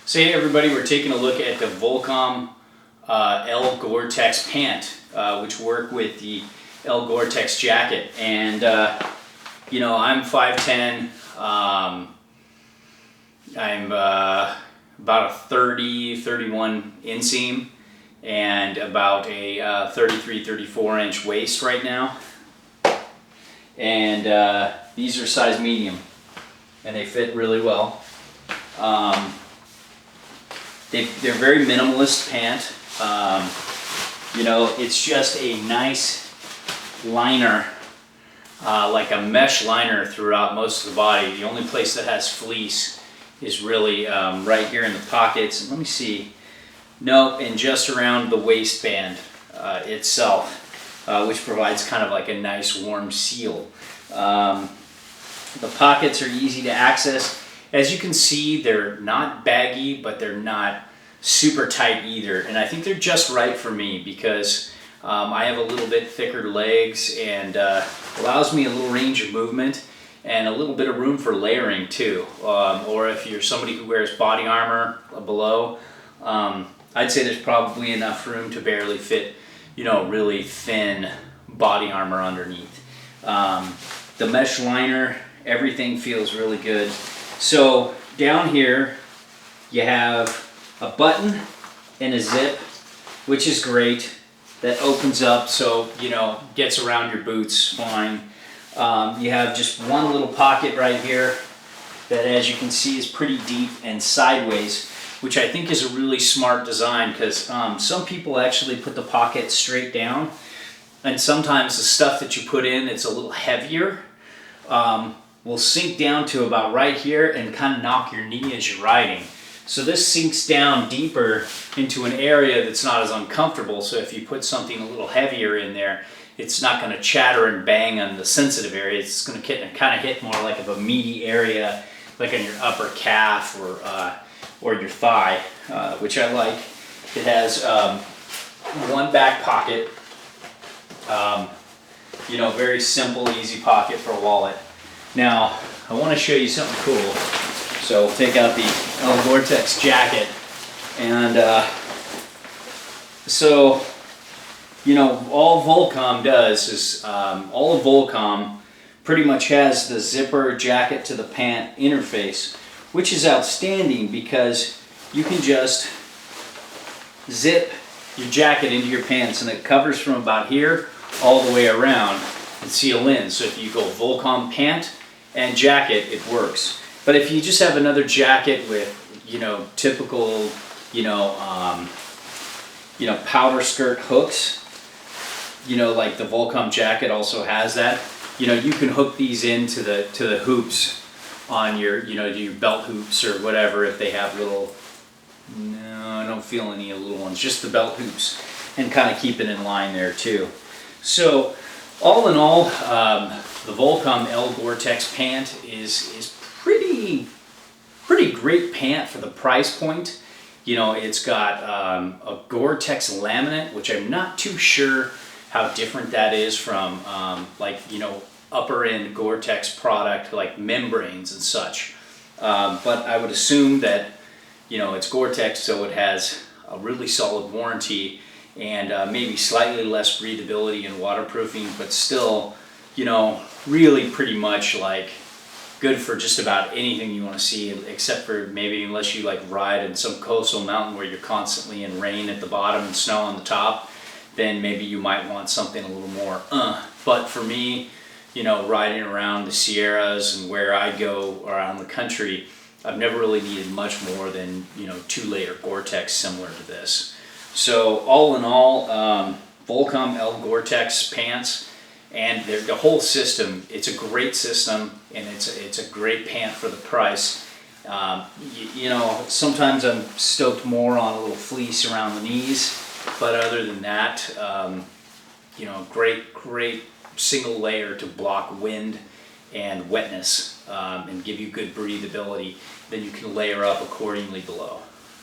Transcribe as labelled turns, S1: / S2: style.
S1: So hey everybody, we're taking a look at the Volcom L Gore-Tex pant, which work with the L Gore-Tex jacket. And you know, I'm 5'10", I'm about a 30-31 inseam and about a 33-34 inch waist right now. And these are size medium and they fit really well. They're very minimalist pant. You know, it's just a nice liner, like a mesh liner throughout most of the body. The only place that has fleece is really right here in the pockets. And let me see. No, and just around the waistband itself, which provides kind of like a nice warm seal. The pockets are easy to access. As you can see, they're not baggy, but they're not super tight either. And I think they're just right for me because I have a little bit thicker legs and allows me a little range of movement and a little bit of room for layering too. Or if you're somebody who wears body armor below, I'd say there's probably enough room to barely fit, you know, really thin body armor underneath. The mesh liner, everything feels really good. So down here you have a button and a zip, which is great. That opens up so, you know, gets around your boots fine. You have just one little pocket right here that, as you can see, is pretty deep and sideways, which I think is a really smart design because some people actually put the pocket straight down, and sometimes the stuff that you put in, it's a little heavier, will sink down to about right here and kind of knock your knee as you're riding. So this sinks down deeper into an area that's not as uncomfortable. So if you put something a little heavier in there, it's not going to chatter and bang on the sensitive area. It's going to kind of hit more like of a meaty area, like on your upper calf or your thigh, which I like. It has one back pocket, you know, very simple, easy pocket for a wallet. Now, I want to show you something cool. So we'll take out the L Gore-Tex jacket, and so, you know, all Volcom does is, all of Volcom pretty much has the zipper jacket to the pant interface, which is outstanding because you can just zip your jacket into your pants and it covers from about here all the way around and seal in. So if you go Volcom pant and jacket, it works. But if you just have another jacket with, you know, typical, you know, powder skirt hooks, you know, like the Volcom jacket also has that. You know, you can hook these into the hoops on your, you know, your belt hoops or whatever if they have little. No, I don't feel any little ones. Just the belt hoops, and kind of keep it in line there too. So, all in all, the Volcom L Gore-Tex pant is pretty great pant for the price point. You know, it's got a Gore-Tex laminate, which I'm not too sure how different that is from like, you know, upper end Gore-Tex product like membranes and such. But I would assume that, you know, it's Gore-Tex, so it has a really solid warranty and maybe slightly less breathability and waterproofing, but still, you know, really pretty much like good for just about anything you want to see, except for maybe unless you like ride in some coastal mountain where you're constantly in rain at the bottom and snow on the top, then maybe you might want something a little more But for me, you know, riding around the Sierras and where I go around the country, I've never really needed much more than, you know, 2-layer Gore-Tex similar to this. So all in all, Volcom L Gore-Tex pants, and the whole system, it's a great system, and it's a great pant for the price. You know, sometimes I'm stoked more on a little fleece around the knees, but other than that, you know, great single layer to block wind and wetness and give you good breathability. Then you can layer up accordingly below.